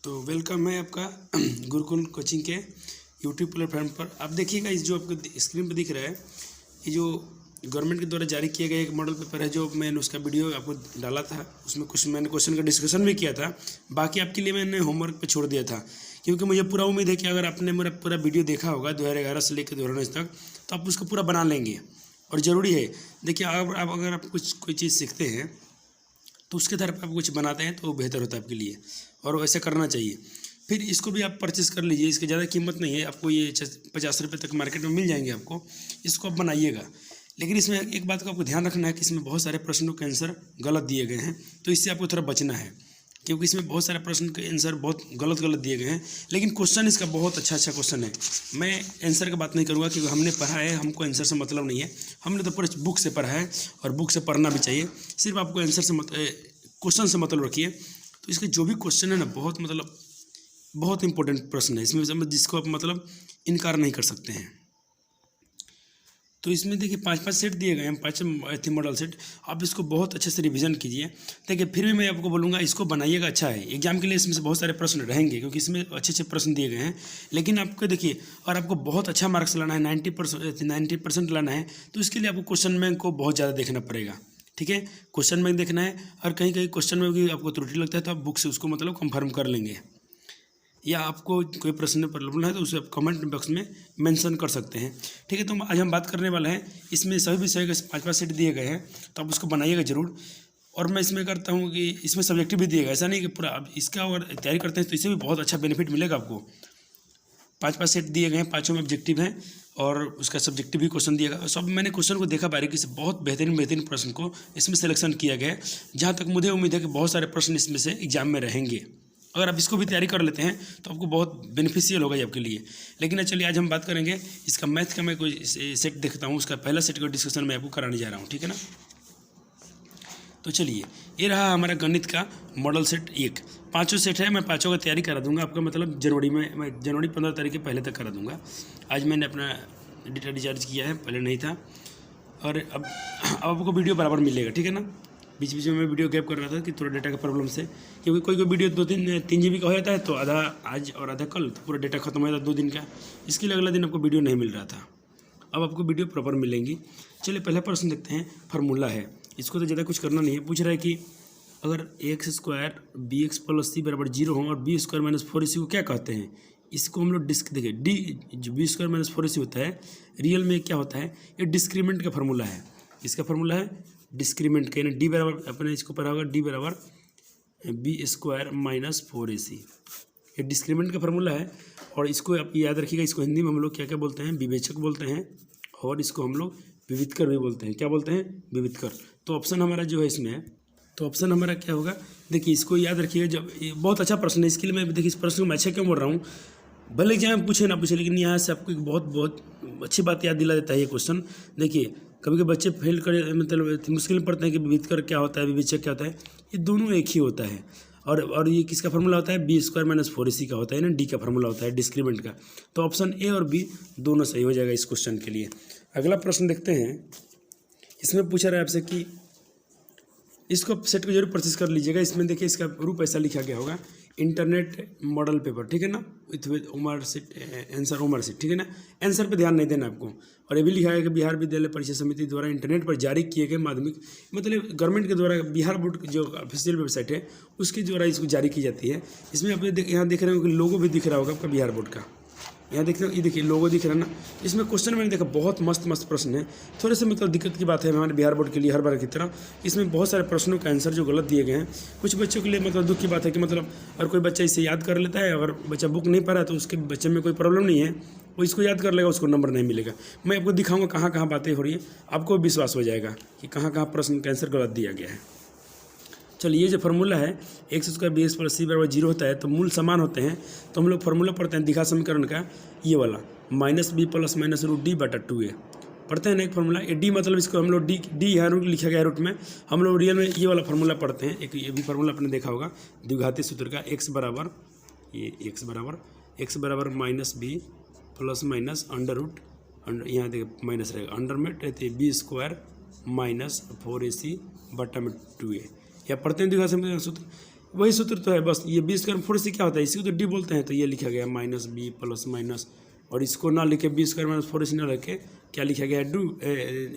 तो वेलकम है आपका गुरुकुल कोचिंग के यूट्यूब प्लेटफॉर्म पर। आप देखिएगा इस जो आपको स्क्रीन पर दिख रहा है, ये जो गवर्नमेंट के द्वारा जारी किया गया एक मॉडल पेपर है, जो मैंने उसका वीडियो आपको डाला था। उसमें कुछ मैंने क्वेश्चन का डिस्कशन भी किया था, बाकी आपके लिए मैंने होमवर्क पे छोड़ दिया था, क्योंकि मुझे पूरा उम्मीद है कि अगर आपने मेरा पूरा वीडियो देखा होगा 2011 से लेकर 2019 तक, तो आप उसको पूरा बना लेंगे। और ज़रूरी है, देखिए अगर आप कोई चीज़ सीखते हैं तो उसके आधार पर आप कुछ बनाते हैं तो बेहतर होता है आपके लिए, और वैसे करना चाहिए। फिर इसको भी आप परचेज़ कर लीजिए, इसकी ज़्यादा कीमत नहीं है, आपको ये 50 रुपये तक मार्केट में मिल जाएंगे आपको। इसको आप बनाइएगा, लेकिन इसमें एक बात का आपको ध्यान रखना है कि इसमें बहुत सारे प्रश्नों के आंसर गलत दिए गए हैं, तो इससे आपको थोड़ा बचना है, क्योंकि इसमें बहुत सारे प्रश्न के आंसर बहुत गलत दिए गए हैं। लेकिन क्वेश्चन इसका बहुत अच्छा क्वेश्चन है। मैं आंसर की बात नहीं करूँगा, क्योंकि हमने पढ़ा है, हमको आंसर से मतलब नहीं है। हमने तो पूरे बुक से पढ़ा है, और बुक से पढ़ना भी चाहिए। सिर्फ आपको आंसर से क्वेश्चन से मतलब रखिए। तो इसके जो भी क्वेश्चन है ना, बहुत इंपॉर्टेंट प्रश्न है इसमें, जिसको आप इनकार नहीं कर सकते हैं। तो इसमें देखिए 5-5 सेट दिए गए हैं, 5 थी मॉडल सेट। आप इसको बहुत अच्छे से रिवीजन कीजिए। देखिए फिर भी मैं आपको बोलूँगा, इसको बनाइएगा। अच्छा है, एग्जाम के लिए इसमें से बहुत सारे प्रश्न रहेंगे, क्योंकि इसमें अच्छे प्रश्न दिए गए हैं। लेकिन आपको देखिए, और आपको बहुत अच्छा मार्क्स लाना है, 90% लाना है, तो इसके लिए आपको क्वेश्चन बैंक को बहुत ज़्यादा देखना पड़ेगा। ठीक है, क्वेश्चन बैंक देखना है, और कहीं क्वेश्चन में भी आपको त्रुटि लगता है तो आप बुक से उसको कंफर्म कर लेंगे, या आपको कोई प्रश्न प्रॉब्लम है तो उसे आप कमेंट बॉक्स में मेंशन कर सकते हैं। ठीक है, तो आज हम बात करने वाले हैं, इसमें सभी विषय के 5-5 सेट दिए गए हैं, तो आप उसको बनाइएगा ज़रूर। और मैं इसमें करता हूँ कि इसमें सब्जेक्टिव भी दिएगा, ऐसा नहीं कि पूरा। अब इसका अगर तैयारी करते हैं तो इससे भी बहुत अच्छा बेनिफिट मिलेगा आपको। 5-5 सेट दिए गए हैं, 5 में ऑब्जेक्टिव हैं, और उसका सब्जेक्टिव भी क्वेश्चन दिया गया। सब मैंने क्वेश्चन को देखा बारीकी से, बहुत बेहतरीन प्रश्न को इसमें सिलेक्शन किया गया है। जहाँ तक मुझे उम्मीद है कि बहुत सारे प्रश्न इसमें से एग्जाम में रहेंगे। अगर आप इसको भी तैयारी कर लेते हैं तो आपको बहुत बेनिफिशियल होगा ये आपके लिए। लेकिन चलिए आज हम बात करेंगे इसका मैथ का। मैं कोई सेट देखता हूँ, उसका पहला सेट का डिस्कशन मैं आपको कराने जा रहा हूँ। ठीक है ना, तो चलिए, ये रहा हमारा गणित का मॉडल सेट 1। 5 सेट है, मैं 5 का तैयारी करा दूंगा आपका, जनवरी में। मैं जनवरी 15 तारीख के पहले तक करा दूंगा। आज मैंने अपना डेटा रिचार्ज किया है, पहले नहीं था। और अब आपको वीडियो बराबर मिलेगा। ठीक है ना, बीच में मैं वीडियो गैप कर रहा था कि थोड़ा डेटा का प्रॉब्लम से, क्योंकि कोई वीडियो 2-3 GB का हो जाता है, तो आधा आज और आधा कल, तो पूरा डेटा खत्म हो जाता है 2 दिन का। इसके लिए अगला दिन आपको वीडियो नहीं मिल रहा था। अब आपको वीडियो प्रॉपर मिलेंगी। चलिए पहला प्रश्न देखते हैं। फार्मूला है, इसको तो ज़्यादा कुछ करना नहीं है। पूछ रहा है कि अगर x² bx + c = 0 हो, और b² - 4ac को क्या कहते हैं। इसको हम लोग देखिए, डी जो b² - 4ac होता है, रियल में क्या होता है, ये डिस्क्रीमेंट का फार्मूला है। इसका फार्मूला है डिस्क्रीमेंट का, यानी डी बराबर, अपने इसको पढ़ा होगा, डी बराबर b² - 4ac। ये डिस्क्रीमेंट का फार्मूला है। और इसको आप याद रखिएगा, इसको हिंदी में हम लोग क्या क्या बोलते हैं, विवेचक बोलते हैं, और इसको हम लोग विविधकर भी बोलते हैं। क्या बोलते हैं, विविधकर। तो ऑप्शन हमारा जो है इसमें है, तो ऑप्शन हमारा क्या होगा, देखिए इसको याद रखिएगा। जब ये बहुत अच्छा प्रश्न है, इसके लिए मैं देखिए इस प्रश्न को मैं अच्छा क्यों बोल रहा हूँ, भले एग्जाम में पूछे ना पूछे, लेकिन यहाँ से आपको एक बहुत अच्छी बात याद दिला देता है ये क्वेश्चन। देखिए कभी बच्चे फेल करे, मुश्किल में पड़ते हैं कि विविधकर क्या होता है, विवेचक क्या होता है। ये दोनों एक ही होता है। और ये किसका फार्मूला होता है, b² - 4ac का होता है ना, डी का फार्मूला होता है डिस्क्रीमेंट का। तो ऑप्शन ए और बी दोनों सही हो जाएगा इस क्वेश्चन के लिए। अगला प्रश्न देखते हैं। इसमें पूछा रहा है आपसे कि इसको सेट को जरूर परचेज कर लीजिएगा। इसमें देखिए इसका रूप ऐसा लिखा गया होगा, इंटरनेट मॉडल पेपर। ठीक है ना, with OMR sheet answer, OMR sheet. ठीक है ना, आंसर पे ध्यान नहीं देना आपको। और ये भी लिखा है कि बिहार विद्यालय परीक्षा समिति द्वारा इंटरनेट पर जारी किए गए माध्यमिक, गवर्नमेंट के द्वारा, बिहार बोर्ड जो ऑफिशियल वेबसाइट है उसके द्वारा इसको जारी की जाती है। इसमें आप यहाँ देख रहे हो कि लोगो भी दिख रहा होगा आपका बिहार बोर्ड का। यहाँ देख रहे हो, ये देखिए लोगो दिख रहा है ना। इसमें क्वेश्चन मैंने देखा बहुत मस्त प्रश्न है। थोड़े से दिक्कत की बात है हमारे बिहार बोर्ड के लिए, हर बार की तरह इसमें बहुत सारे प्रश्नों का आंसर जो गलत दिए गए हैं। कुछ बच्चों के लिए दुख की बात है कि अगर कोई बच्चा इसे याद कर लेता है, अगर बच्चा बुक नहीं पढ़ा तो उसके बच्चे में कोई प्रॉब्लम नहीं है, वो इसको याद कर लेगा, उसको नंबर नहीं मिलेगा। मैं आपको दिखाऊंगा कहाँ कहाँ बातें हो रही है, आपको विश्वास हो जाएगा कि कहाँ कहाँ प्रश्न का आंसर गलत दिया गया है। चलिए, ये जो फार्मूला है x² bx + c = 0 होता है, तो मूल समान होते हैं। तो हम लोग फार्मूला पढ़ते हैं दिखा समीकरण का, ये वाला -b + -√d/2a पढ़ते हैं ना एक फार्मूला। ये डी इसको हम लोग डी यहाँ रूट लिखा गया रूट में, हम लोग रियल में ये वाला फार्मूला पढ़ते हैं। एक ये भी फार्मूला आपने देखा होगा द्विघाती सूत्र का, x बराबर -b + √, यहाँ देखिए माइनस रहेगा, अंडर में रहती है b² - 4ac/2a। या पढ़ते हैं द्विघाती सूत्र। वही सूत्र तो है बस। ये बी स्क्वायर 4ac क्या होता है, इसी को तो डी बोलते हैं। तो ये लिखा गया माइनस बी प्लस माइनस, और इसको ना लिखे बी स्क्वायर माइनस 4ac ना लिखे क्या लिखा गया है,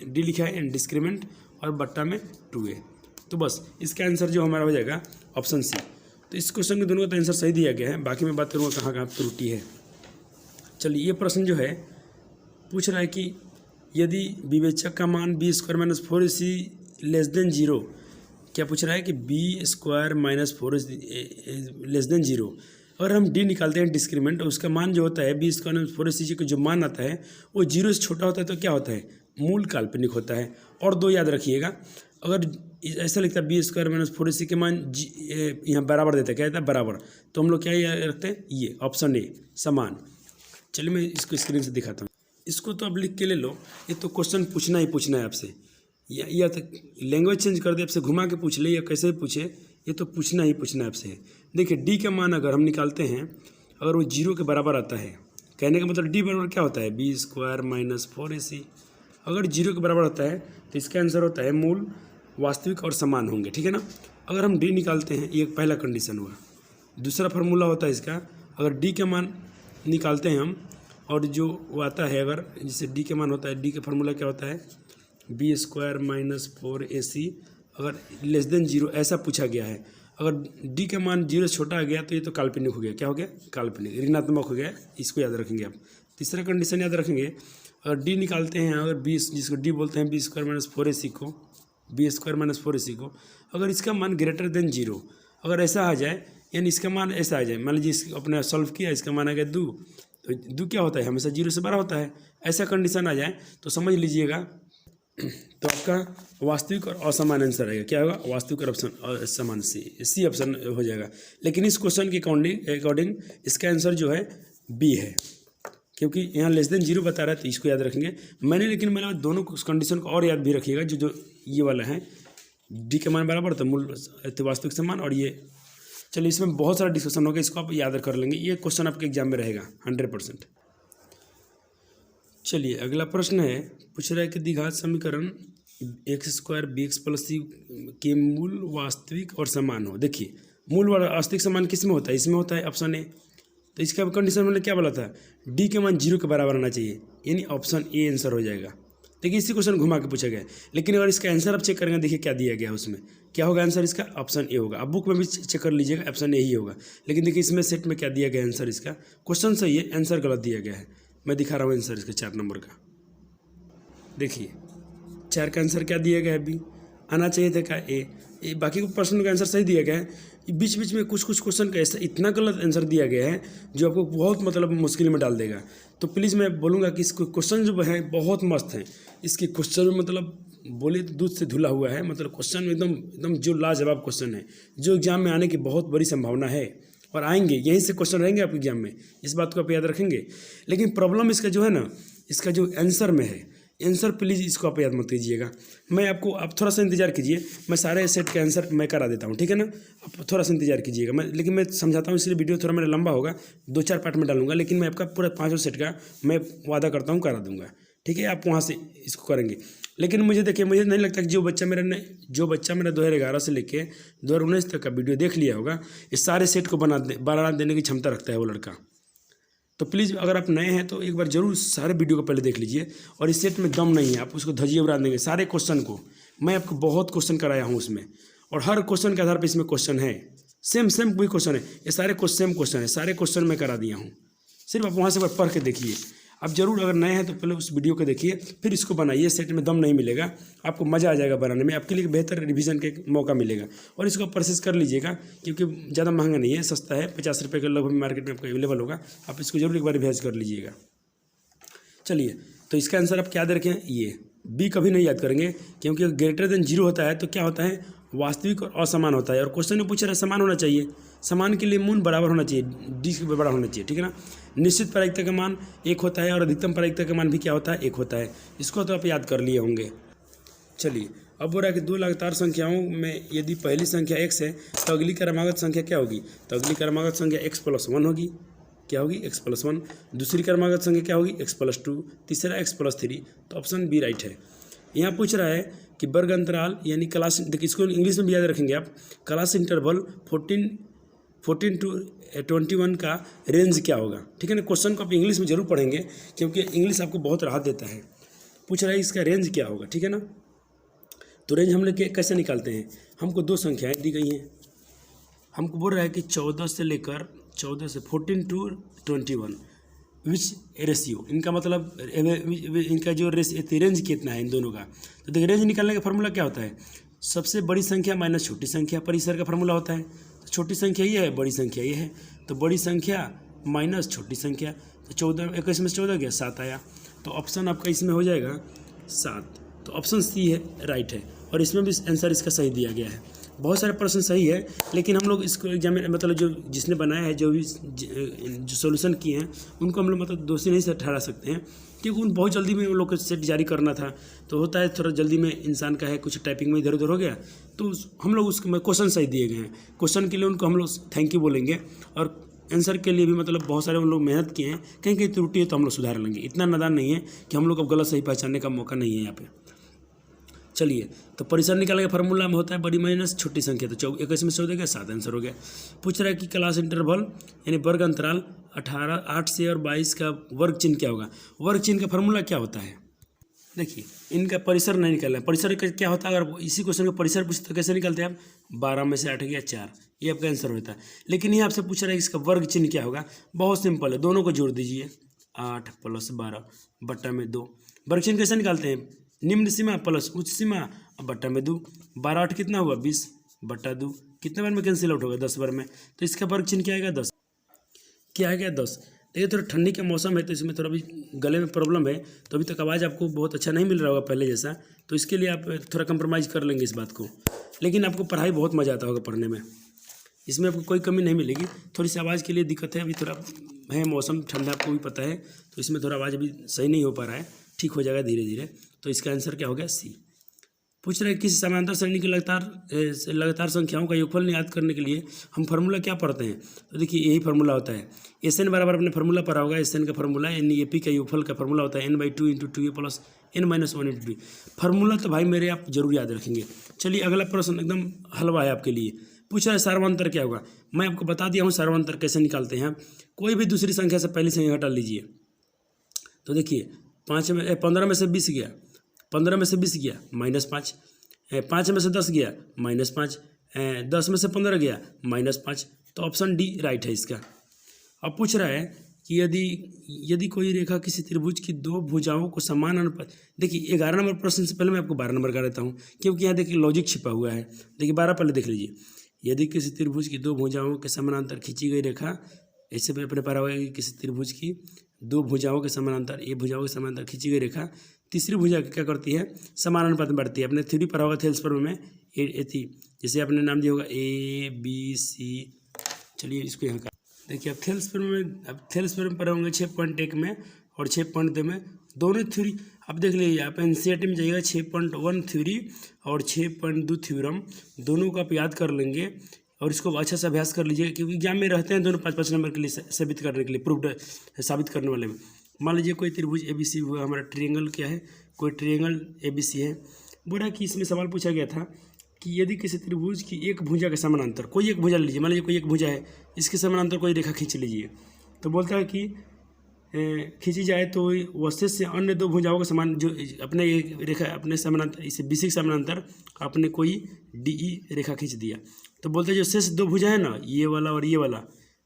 डी लिखा है डिस्क्रीमेंट और बट्टा में 2a। तो बस इसका आंसर जो हमारा हो जाएगा ऑप्शन सी। तो इस क्वेश्चन के दोनों का तो आंसर सही दिया गया है, बाकी मैं बात करूँगा कहाँ कहाँ त्रुटि है। चलिए ये प्रश्न जो है पूछ रहा है कि यदि विवेचक का मान B square minus 4ac less than zero, क्या पूछ रहा है कि B square minus 4ac less than zero, अगर हम डी निकालते हैं डिस्क्रीमेंट, उसका मान जो होता है बी स्क्वायर माइनस 4ac का जो मान आता है वो जीरो से छोटा होता है, तो क्या होता है, मूल काल्पनिक होता है। और दो याद रखिएगा, अगर ऐसा लिखता है बी स्क्वायर माइनस 4ac के मान यहाँ बराबर देता है, क्या देता है बराबर, तो हम लोग क्या याद रखते हैं, ये ऑप्शन ए समान। चलिए मैं इसको स्क्रीन से दिखाता हूँ। इसको तो आप लिख के ले लो, ये तो क्वेश्चन पूछना ही पूछना है आपसे, या तो लैंग्वेज चेंज कर दे, आपसे घुमा के पूछ ले या कैसे भी पूछे, ये तो पूछना ही पूछना है आपसे। देखिए डी का मान अगर हम निकालते हैं, अगर वो जीरो के बराबर आता है, कहने का मतलब डी बराबर क्या होता है, बी स्क्वायर माइनस 4ac। अगर जीरो के बराबर होता है तो इसका आंसर होता है मूल वास्तविक और समान होंगे, ठीक है ना। अगर हम डी निकालते हैं, ये पहला कंडीशन हुआ। दूसरा फार्मूला होता है इसका, अगर डी का मान निकालते हैं हम और जो वो आता है, अगर जैसे डी के मान होता है, डी का फार्मूला क्या होता है, बी स्क्वायर माइनस 4ac अगर लेस देन जीरो ऐसा पूछा गया है। अगर डी का मान जीरो से छोटा आ गया तो ये तो काल्पनिक हो गया, क्या हो गया, काल्पनिक, ऋणात्मक हो गया। इसको याद रखेंगे आप। तीसरा कंडीशन याद रखेंगे, अगर डी निकालते हैं, अगर बी जिसको डी बोलते हैं बी स्क्वायर माइनस 4ac को, बी स्क्वायर माइनस 4ac को, अगर इसका मान ग्रेटर देन जीरो, अगर ऐसा आ जाए, यानी इसका मान ऐसा आ जाए, मान लीजिए अपने सॉल्व किया, इसका मान आ गया 2, तो 2 क्या होता है, हमेशा जीरो से बड़ा होता है। ऐसा कंडीशन आ जाए तो समझ लीजिएगा, तो आपका वास्तविक और असमान आंसर आएगा, क्या होगा, वास्तविक और ऑप्शन समान, सी ऑप्शन हो जाएगा। लेकिन इस क्वेश्चन के अकॉर्डिंग इसका आंसर जो है बी है, क्योंकि यहाँ लेस देन जीरो बता रहा है, तो इसको याद रखेंगे लेकिन मैंने दोनों कंडीशन को और याद भी रखिएगा, जो ये वाला है, डी के मान बराबर तो मूल वास्तविक समान, और ये। चलिए इसमें बहुत सारा डिस्कशन होगा, इसको आप याद कर लेंगे, ये क्वेश्चन आपके एग्जाम में रहेगा 100%। चलिए अगला प्रश्न है, पूछ रहा है कि द्विघात समीकरण x square b x plus c के मूल वास्तविक और समान हो। देखिए मूल वास्तविक समान किस में होता है, इसमें होता है ऑप्शन ए। तो इसका कंडीशन मैंने क्या बोला था, डी के मान जीरो के बराबर आना चाहिए, यानी ऑप्शन ए आंसर हो जाएगा। देखिए इसी क्वेश्चन घुमा के पूछा गया है, लेकिन अगर इसका आंसर आप चेक करेंगे, देखिए क्या दिया गया है उसमें, क्या होगा आंसर इसका, ऑप्शन ए होगा। अब बुक में भी चेक कर लीजिएगा, ऑप्शन ए ही होगा। लेकिन देखिए इसमें सेट में क्या दिया गया आंसर, इसका क्वेश्चन सही है, आंसर गलत दिया गया है। मैं दिखा रहा हूँ आंसर इसका 4 नंबर का। देखिए 4 का आंसर क्या दिया गया है, बी आना चाहिए था क्या, ए। बाकी प्रश्न का आंसर सही दिया गया है। बीच बीच में कुछ क्वेश्चन का ऐसा इतना गलत आंसर दिया गया है जो आपको बहुत मतलब मुश्किल में डाल देगा। तो प्लीज़ मैं बोलूँगा कि इसको क्वेश्चन जो है बहुत मस्त है, इसके क्वेश्चन में मतलब बोले तो दूध से धुला हुआ है, मतलब क्वेश्चन में एकदम जो लाजवाब क्वेश्चन है, जो एग्जाम में आने की बहुत बड़ी संभावना है, और आएंगे यहीं से क्वेश्चन रहेंगे आपके एग्जाम में, इस बात को आप याद रखेंगे। लेकिन प्रॉब्लम इसका जो है ना, इसका जो आंसर में है, आंसर प्लीज़ इसको आप याद मत कीजिएगा। मैं आपको, आप थोड़ा सा इंतजार कीजिए, मैं सारे सेट के आंसर मैं करा देता हूँ, ठीक है ना। आप थोड़ा सा इंतजार कीजिएगा, लेकिन मैं समझाता हूँ, इसलिए वीडियो थोड़ा मेरा लंबा होगा, 2-4 पार्ट में डालूंगा, लेकिन मैं आपका पूरा 5 सेट का मैं वादा करता हूँ करा दूंगा, ठीक है। आप वहाँ से इसको करेंगे। लेकिन मुझे देखिए, मुझे नहीं लगता कि जो बच्चा मेरा 2011 से लेके 2019 तक का वीडियो देख लिया होगा, इस सारे सेट को बना देने की क्षमता रखता है वो लड़का। तो प्लीज़ अगर आप नए हैं तो एक बार जरूर सारे वीडियो को पहले देख लीजिए। और इस सेट में दम नहीं है, आप उसको धजिए उड़ा देंगे। सारे क्वेश्चन को मैं आपको बहुत क्वेश्चन कराया हूँ उसमें, और हर क्वेश्चन के आधार पर इसमें क्वेश्चन है, सेम वही क्वेश्चन है, ये सारे सेम क्वेश्चन है, सारे क्वेश्चन मैं करा दिया हूँ। सिर्फ आप वहाँ से पढ़ के देखिए। आप जरूर अगर नए हैं तो पहले उस वीडियो को देखिए, फिर इसको बनाइए। सेट में दम नहीं मिलेगा, आपको मज़ा आ जाएगा बनाने में, आपके लिए बेहतर रिवीजन का मौका मिलेगा। और इसको परचेस कर लीजिएगा, क्योंकि ज़्यादा महंगा नहीं है, सस्ता है, 50 रुपये के लगभग मार्केट में आपको अवेलेबल होगा। आप इसको जरूर एक बार रिवाइज कर लीजिएगा। चलिए, तो इसका आंसर आप क्या याद रखें, ये बी कभी नहीं याद करेंगे, क्योंकि ग्रेटर देन जीरो होता है तो क्या होता है, वास्तविक और असमान होता है। और क्वेश्चन में पूछ रहा है समान होना चाहिए, समान के लिए मूल बराबर होना चाहिए, डी से बड़ा होना चाहिए, ठीक है ना। निश्चित प्रायिकता का मान 1 होता है और अधिकतम प्रायिकता का मान भी क्या होता है, 1 होता है। इसको तो आप याद कर लिए होंगे। चलिए, अब बोल रहा है कि 2 लगातार संख्याओं में यदि पहली संख्या x है तो अगली क्रमागत संख्या क्या होगी, तो अगली क्रमागत संख्या x+1 होगी। क्या होगी, x+1। दूसरी क्रमागत संख्या क्या होगी, x+2। तीसरा x+3। तो ऑप्शन बी राइट है। यहाँ पूछ रहा है कि वर्ग अंतराल यानी क्लास, देखिए इसको इंग्लिश में भी याद रखेंगे आप, क्लास इंटरवल 14 to 21 का रेंज क्या होगा, ठीक है ना। क्वेश्चन को आप इंग्लिश में जरूर पढ़ेंगे क्योंकि इंग्लिश आपको बहुत राहत देता है। पूछ रहा है इसका रेंज क्या होगा, ठीक है ना। तो रेंज हम लोग कैसे निकालते हैं, हमको दो संख्याएं दी गई हैं, हमको बोल रहा है कि 14 से 14 to 21 विच रेशियो, इनका मतलब इनका जो रेंज कितना है इन दोनों का। तो देखिए रेंज निकालने का फार्मूला क्या होता है, सबसे बड़ी संख्या माइनस छोटी संख्या, परिसर का फार्मूला होता है। तो छोटी संख्या ये है, बड़ी संख्या ये है, तो बड़ी संख्या माइनस छोटी संख्या, तो 14 21 में 14 गया 7 आया। तो ऑप्शन आपका इसमें हो जाएगा 7। तो ऑप्शन सी है, राइट है, और इसमें भी आंसर इसका सही दिया गया है। बहुत सारे प्रश्न सही है, लेकिन हम लोग इसको एग्जाम में मतलब जो जिसने बनाया है, जो भी जो सोल्यूशन किए हैं, उनको हम लोग मतलब दोषी नहीं से ठहरा सकते हैं, क्योंकि उन बहुत जल्दी में उन लोग को सेट जारी करना था। तो होता है थोड़ा जल्दी में इंसान का है, कुछ टाइपिंग में इधर उधर हो गया, तो हम लोग उसको क्वेश्चन सही दिए गए हैं, क्वेश्चन के लिए उनको हम लोग थैंक यू बोलेंगे, और आंसर के लिए भी मतलब बहुत सारे उन लोग मेहनत किए हैं। कहीं कहीं त्रुटि है तो हम लोग सुधार लेंगे, इतना नादान नहीं है कि हम लोग अब गलत सही पहचानने का मौका नहीं है यहाँ पे। चलिए, तो परिसर निकालने का फार्मूला में होता है बड़ी माइनस छोटी संख्या, तो 21 में 14 गया 7 आंसर हो गया। पूछ रहा है कि क्लास इंटरवल यानी वर्ग अंतराल 8 से और 22 का वर्ग चिन्ह क्या होगा। वर्ग चिन्ह का फार्मूला क्या होता है, देखिए इनका परिसर नहीं निकालना है। परिसर क्या होता है, अगर इसी क्वेश्चन का परिसर पूछते तो कैसे निकालते हैं आप, 12 में से 8 गया 4, ये आपका आंसर होता है। लेकिन ये आपसे पूछ रहा है कि इसका वर्ग चिन्ह क्या होगा, बहुत सिंपल है, दोनों को जोड़ दीजिए, 8 + 12 बट्टा में 2। वर्ग चिन्ह कैसे निकालते हैं, निम्न सीमा प्लस उच्च सीमा बट्टा में 2, 12 8 कितना हुआ 20 बट्टा 2, कितने बार में कैंसिल आउट होगा 10 बार में, तो इसका वर्ग चिन्ह क्या आएगा 10, क्या आएगा 10। देखिए थोड़ा ठंडी का मौसम है तो इसमें थोड़ा भी गले में प्रॉब्लम है, तो अभी तक आवाज़ आपको बहुत अच्छा नहीं मिल रहा होगा पहले जैसा, तो इसके लिए आप थोड़ा कंप्रोमाइज़ कर लेंगे इस बात को, लेकिन आपको पढ़ाई बहुत मज़ा आता होगा पढ़ने में, इसमें आपको कोई कमी नहीं मिलेगी। थोड़ी सी आवाज़ के लिए दिक्कत है, अभी थोड़ा है मौसम ठंडा, आपको भी पता है, तो इसमें थोड़ा आवाज़ अभी सही नहीं हो पा रहा है, ठीक हो जाएगा धीरे धीरे। तो इसका आंसर क्या हो गया सी। पूछ रहे हैं किसी समांतर श्रेणी की लगातार संख्याओं का योगफल ज्ञात करने के लिए हम फार्मूला क्या पढ़ते हैं, तो देखिए यही फार्मूला होता है, एस एन बराबर अपने फार्मूला पढ़ा होगा, एस एन का फार्मूला यानी ए पी का योगफल का फार्मूला होता है n/2 × 2a + n-1 × 2। फार्मूला तो भाई मेरे आप जरूर याद रखेंगे। चलिए अगला प्रश्न एकदम हलवा है आपके लिए, पूछा है सार्वंतर क्या होगा। मैं आपको बता दिया हूँ सार्वंतर कैसे निकालते हैं। कोई भी दूसरी संख्या से पहली संख्या हटा लीजिए, तो देखिए 15 में से 20 गया, 15 में से 20 गया -5, 5 में से 10 गया -5, 10 में से 15 गया -5, तो ऑप्शन डी राइट है इसका। अब पूछ रहा है कि यदि कोई रेखा किसी त्रिभुज की दो भुजाओं को समान अनुपात, देखिए 11 नंबर प्रश्न से पहले मैं आपको 12 नंबर का देता हूँ, क्योंकि यहाँ देखिए लॉजिक छिपा हुआ है। देखिए 12 पहले देख लीजिए, यदि किसी त्रिभुज की दो भुजाओं के समानांतर खींची गई रेखा, ऐसे में अपने पढ़ा हुआ है कि किसी त्रिभुज की दो भुजाओं के समानांतर, ये भुजाओं के समानांतर खींची गई रेखा तीसरी भुजा क्या करती है, समान अनुपात में बढ़ती है। अपने थ्योरी पढ़ा होगा थेल्स पर में थी, जैसे आपने नाम दिया होगा ABC। चलिए इसको यहाँ का देखिए, अब थेल्स पर में पढ़े होंगे 6.1 में और 6.2 में, दोनों थ्योरी आप देख लीजिए। आप NCERT में जाइएगा, 6.1 थ्योरी और 6.2 थ्योरम दोनों को आप याद कर लेंगे और इसको अच्छा से अभ्यास कर लीजिए, क्योंकि एग्जाम में रहते हैं दोनों 5-5 नंबर के लिए साबित करने के लिए, प्रूफ साबित करने वाले में। मान लीजिए कोई त्रिभुज ABC हुआ, हमारा ट्रायंगल क्या है, कोई ट्रायंगल ABC है। बोला कि इसमें सवाल पूछा गया था कि यदि किसी त्रिभुज की एक भुजा के समानांतर, कोई एक भुजा लीजिए, मान लीजिए कोई एक भुजा है, इसके समानांतर कोई रेखा खींच लीजिए, तो बोलता है कि खींची जाए तो वस्तु से अन्य दो भुजाओं के समान, जो अपने एक रेखा अपने समानांतर, इसे BC के समानांतर आपने कोई DE रेखा खींच दिया, तो बोलते हैं जो शेष दो भुजा है ना, ये वाला और ये वाला,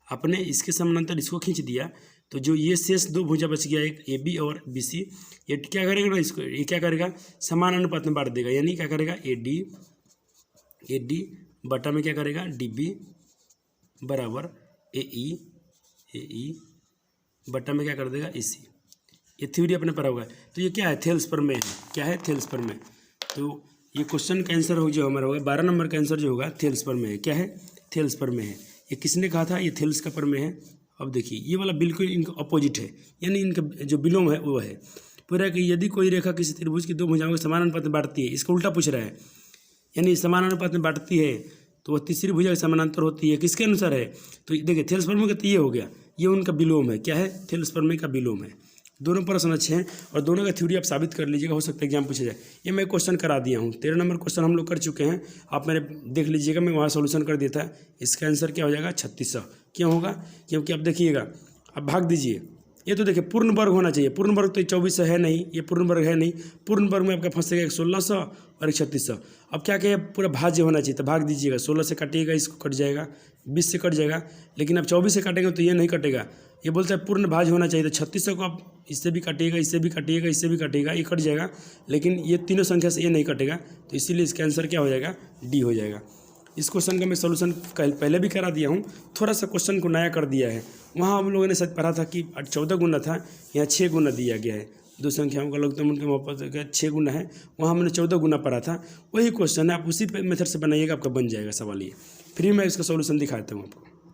आपने इसके समानांतर इसको खींच दिया, तो जो ये शेष दो भुजा बच गया, एक AB और BC, ये क्या करेगा ना, इसको ये क्या करेगा, समान अनुपात में बांट देगा, यानी क्या करेगा AD बटा में क्या करेगा DB बराबर AE बटा में क्या कर देगा EC। ये थ्योरी अपने पढ़ा हुआ है। तो ये क्या है, थेल्स पर में है, क्या है थेल्स पर में। तो ये क्वेश्चन का आंसर हो जो हमारा होगा 12 नंबर का आंसर जो होगा थेल्स पर में है। क्या है, थेल्स पर में है। ये किसने कहा था, ये थेल्स का पर में है। अब देखिए ये वाला बिल्कुल इनका अपोजिट है, यानी इनका जो विलोम है वो है। पूरा कि यदि कोई रेखा किसी त्रिभुज की दो भुजाओं के समान अनुपात में बांटती है, इसका उल्टा पूछ रहा है, यानी समान अनुपात में बांटती है तो वह तीसरी भुजा के समानांतर होती है, किसके अनुसार है, तो देखिए थेल्स पर में का ये हो गया, ये उनका विलोम है। क्या है, थेल्स पर में का विलोम है। दोनों प्रश्न अच्छे हैं और दोनों का थ्योरी आप साबित कर लीजिएगा, हो सकता है एग्जाम पूछा जाए। ये मैं क्वेश्चन करा दिया हूँ, 13 नंबर क्वेश्चन हम लोग कर चुके हैं, आप मेरे देख लीजिएगा, मैं वहाँ सोल्यूशन कर दिया था। इसका आंसर क्या हो जाएगा 3600। क्यों होगा? क्योंकि आप देखिएगा, अब भाग दीजिए, ये तो देखिए पूर्ण वर्ग होना चाहिए, पूर्ण वर्ग तो 2400 है नहीं, ये पूर्ण वर्ग है नहीं, पूर्ण वर्ग में आपका फंसेगा एक 1600 और एक 3600। अब क्या कहें, पूरा भाज्य होना चाहिए, तो भाग दीजिएगा, 16 से काटिएगा, इसको कट जाएगा, 20 से कट जाएगा, लेकिन अब 24 से काटेंगे तो ये नहीं कटेगा, ये बोलता है पूर्ण भाज्य होना चाहिए, तो 3600 को आप इससे भी काटिएगा, इससे भी काटिएगा, इससे भी काटिएगा, ये कट जाएगा, लेकिन ये तीनों संख्या से ये नहीं कटेगा, तो इसीलिए इसका आंसर क्या हो जाएगा, डी हो जाएगा। इस क्वेश्चन का मैं सोल्यूशन पहले भी करा दिया हूँ, थोड़ा सा क्वेश्चन को नया कर दिया है। वहाँ हम लोगों ने शायद पढ़ा था कि 14 गुना था, यहाँ 6 गुना दिया गया है, दो संख्याओं का लोग तो उनके वापस 6 गुना है, वहाँ हमने 14 गुना पढ़ा था। वही क्वेश्चन है, आप उसी मेथड से बनाइएगा, आपका बन जाएगा सवाल। ये फ्री में इसका सोल्यूशन दिखाता हूँ आपको।